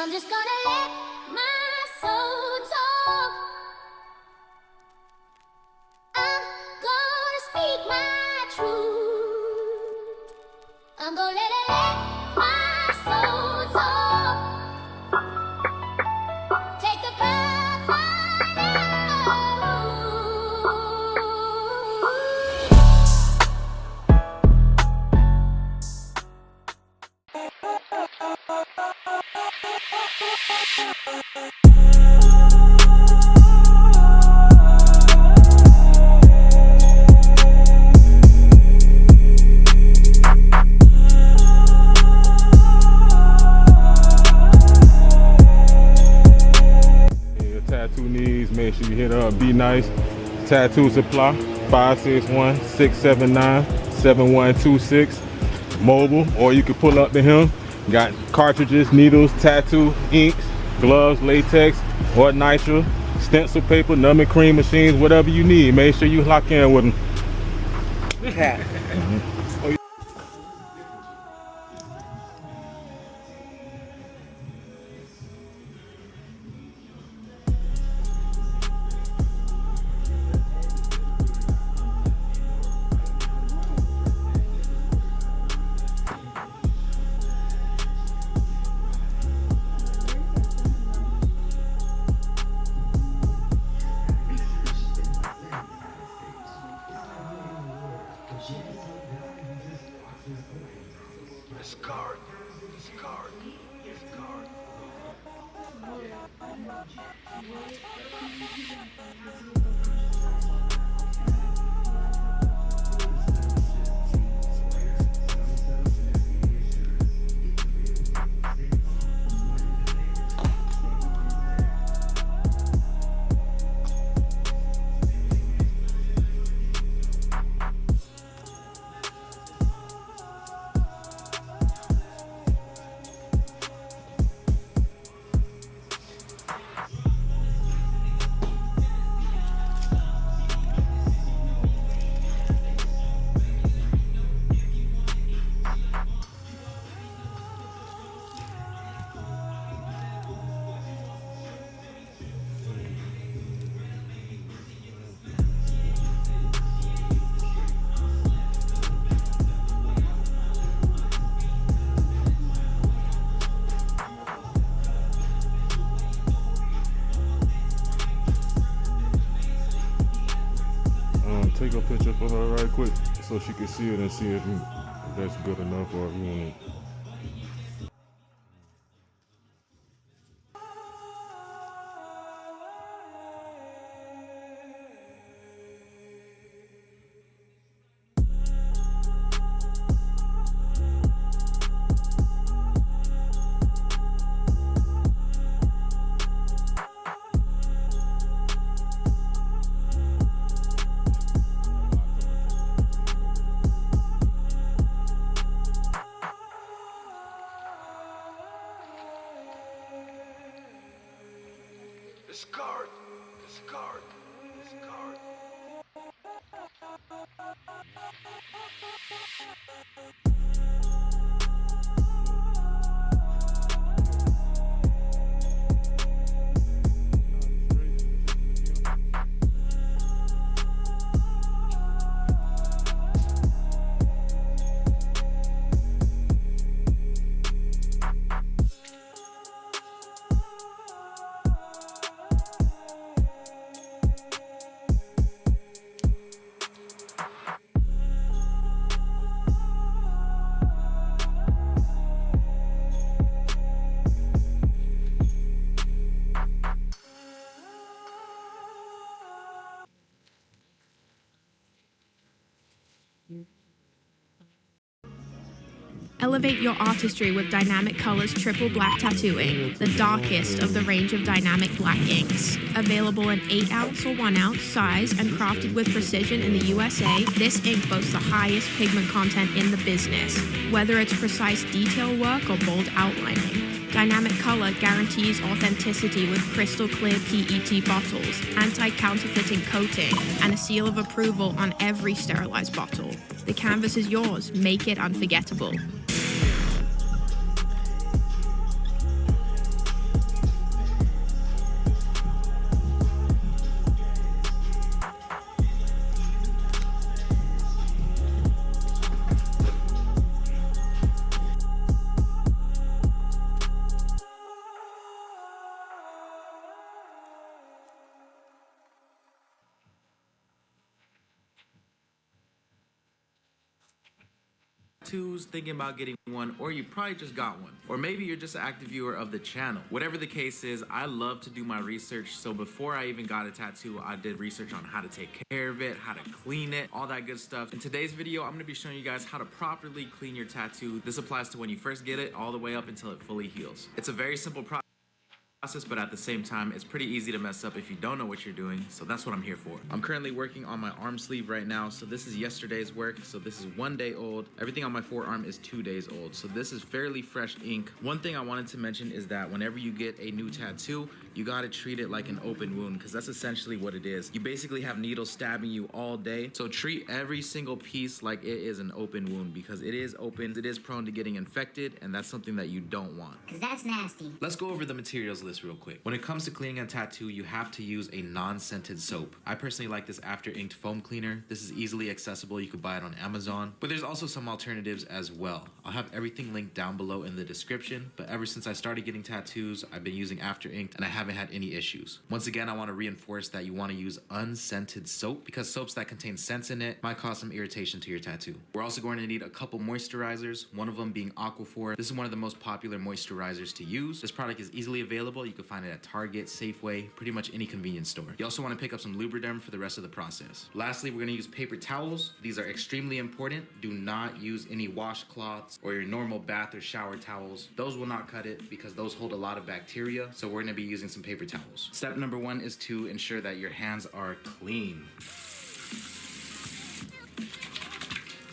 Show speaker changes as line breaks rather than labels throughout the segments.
I'm just gonna let my soul talk. I'm gonna speak my truth. I'm gonna let my soul talk. Take the path I know.
Tattoo needs, make sure you hit up Be Nice Tattoo Supply, 561-679-7126. Mobile, or you can pull up to him. Got cartridges, needles, tattoo, inks, gloves, latex, or nitro, stencil paper, numbing cream machines, whatever you need. Make sure you lock in with him.
Yeah.
Take a picture for her right quick so she can see it and see if that's good enough or if you want it.
Discard. Discard. Discard.
Elevate your artistry with Dynamic Colors Triple Black Tattooing, the darkest of the range of dynamic black inks. Available in 8-ounce or 1-ounce size and crafted with precision in the USA, this ink boasts the highest pigment content in the business. Whether it's precise detail work or bold outlining, Dynamic Color guarantees authenticity with crystal clear PET bottles, anti-counterfeiting coating, and a seal of approval on every sterilized bottle. The canvas is yours. Make it unforgettable.
tattoos, thinking about getting one, or you probably just got one. Or maybe you're just an active viewer of the channel. Whatever the case is, I love to do my research. So before I even got a tattoo, I did research on how to take care of it, how to clean it, all that good stuff. In today's video, I'm gonna be showing you guys how to properly clean your tattoo. This applies to when you first get it all the way up until it fully heals. It's a very simple process, but at the same time, it's pretty easy to mess up if you don't know what you're doing, so that's what I'm here for. I'm currently working on my arm sleeve right now, so this is yesterday's work, so this is 1 day old. Everything on my forearm is 2 days old, so this is fairly fresh ink. One thing I wanted to mention is that whenever you get a new tattoo, you gotta treat it like an open wound, because that's essentially what it is. You basically have needles stabbing you all day, so treat every single piece like it is an open wound, because it is open, it is prone to getting infected, and that's something that you don't want.
Cause that's nasty.
Let's go over the materials list real quick. When it comes to cleaning a tattoo, you have to use a non-scented soap. I personally like this After Inked foam cleaner. This is easily accessible. You could buy it on Amazon, but there's also some alternatives as well. I'll have everything linked down below in the description, but ever since I started getting tattoos, I've been using After Inked and I haven't had any issues. Once again, I want to reinforce that you want to use unscented soap, because soaps that contain scents in it might cause some irritation to your tattoo. We're also going to need a couple moisturizers, one of them being Aquaphor. This is one of the most popular moisturizers to use. This product is easily available. You can find it at Target, Safeway, pretty much any convenience store. You also want to pick up some Lubriderm for the rest of the process. Lastly, we're going to use paper towels. These are extremely important. Do not use any washcloths or your normal bath or shower towels. Those will not cut it because those hold a lot of bacteria, so we're going to be using some paper towels. Step number 1 is to ensure that your hands are clean.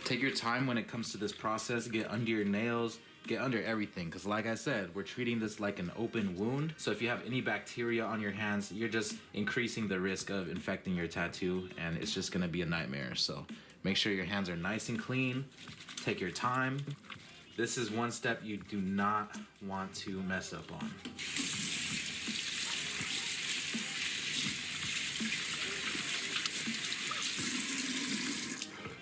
Take your time when it comes to this process. Get under your nails, get under everything, because like I said, we're treating this like an open wound. So if you have any bacteria on your hands, you're just increasing the risk of infecting your tattoo, and it's just gonna be a nightmare. So make sure your hands are nice and clean. Take your time. This is one step you do not want to mess up on.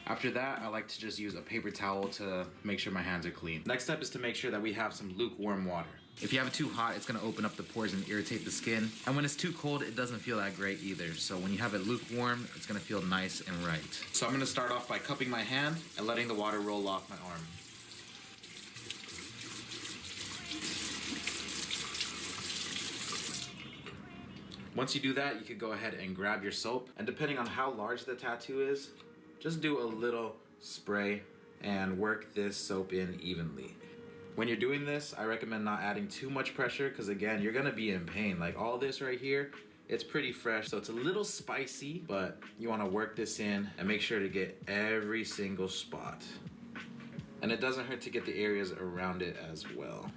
After that, I like to just use a paper towel to make sure my hands are clean. Next step is to make sure that we have some lukewarm water. If you have it too hot, it's gonna open up the pores and irritate the skin. And when it's too cold, it doesn't feel that great either. So when you have it lukewarm, it's gonna feel nice and right. So I'm gonna start off by cupping my hand and letting the water roll off my arm. Once you do that, you could go ahead and grab your soap. And depending on how large the tattoo is, just do a little spray and work this soap in evenly. When you're doing this, I recommend not adding too much pressure, because again, you're gonna be in pain. Like all this right here, it's pretty fresh, so it's a little spicy, but you wanna work this in and make sure to get every single spot. And it doesn't hurt to get the areas around it as well.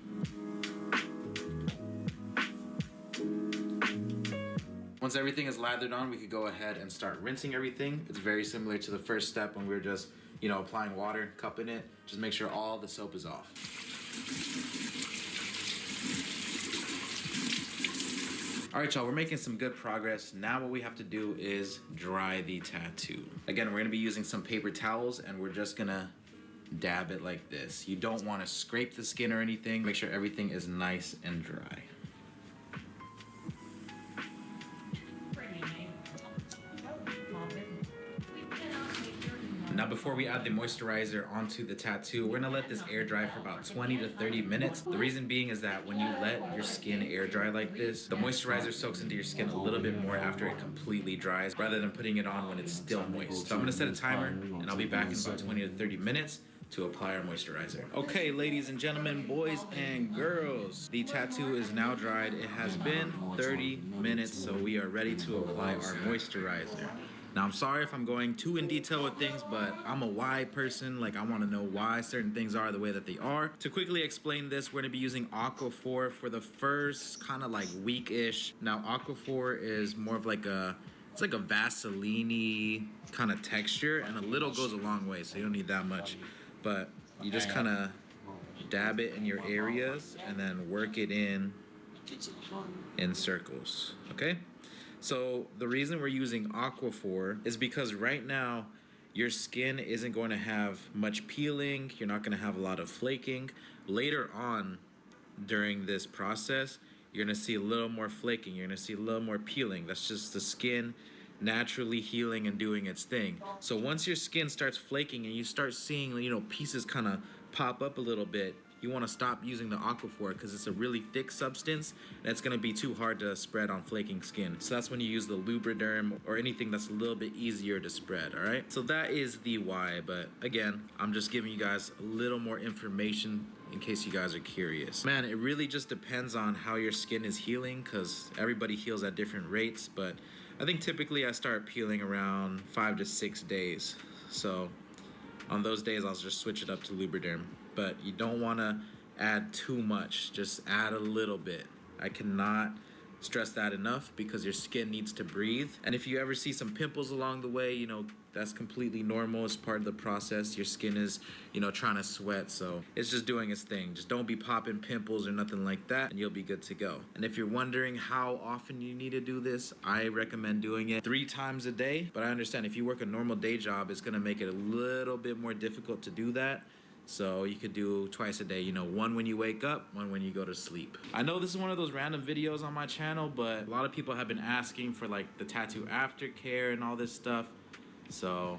Once everything is lathered on, we could go ahead and start rinsing everything. It's very similar to the first step when we were just, applying water, cupping it. Just make sure all the soap is off. All right, y'all, we're making some good progress. Now what we have to do is dry the tattoo. Again, we're gonna be using some paper towels, and we're just gonna dab it like this. You don't wanna scrape the skin or anything. Make sure everything is nice and dry. Now before we add the moisturizer onto the tattoo, we're gonna let this air dry for about 20 to 30 minutes. The reason being is that when you let your skin air dry like this, the moisturizer soaks into your skin a little bit more after it completely dries, rather than putting it on when it's still moist. So I'm gonna set a timer, and I'll be back in about 20 to 30 minutes to apply our moisturizer. Okay, ladies and gentlemen, boys and girls, the tattoo is now dried. It has been 30 minutes, so we are ready to apply our moisturizer. Now, I'm sorry if I'm going too in detail with things, but I'm a why person. Like, I want to know why certain things are the way that they are. To quickly explain this, we're going to be using Aquaphor for the first kind of like week-ish. Now, Aquaphor is more of like it's like a Vaseline-y kind of texture, and a little goes a long way, so you don't need that much. But you just kind of dab it in your areas and then work it in circles, okay? So the reason we're using Aquaphor is because right now your skin isn't going to have much peeling. You're not going to have a lot of flaking. Later on during this process, you're going to see a little more flaking. You're going to see a little more peeling. That's just the skin naturally healing and doing its thing. So once your skin starts flaking and you start seeing, you know, pieces kind of pop up a little bit, you want to stop using the Aquaphor because it's a really thick substance and it's going to be too hard to spread on flaking skin. So that's when you use the Lubriderm or anything that's a little bit easier to spread, all right? So that is the why, but again, I'm just giving you guys a little more information in case you guys are curious. Man, it really just depends on how your skin is healing because everybody heals at different rates, but I think typically I start peeling around 5 to 6 days. So on those days, I'll just switch it up to Lubriderm. But you don't want to add too much. Just add a little bit. I cannot stress that enough because your skin needs to breathe. And if you ever see some pimples along the way, you know, that's completely normal. It's part of the process. Your skin is, you know, trying to sweat. So it's just doing its thing. Just don't be popping pimples or nothing like that, and you'll be good to go. And if you're wondering how often you need to do this, I recommend doing it 3 times a day. But I understand if you work a normal day job, it's going to make it a little bit more difficult to do that. So you could do twice a day, you know, one when you wake up, one when you go to sleep. I know this is one of those random videos on my channel, but a lot of people have been asking for like the tattoo aftercare and all this stuff. So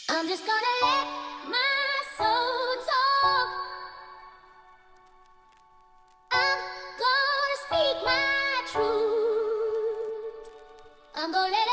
I'm just gonna let my soul talk. I'm gonna speak my truth. I'm gonna let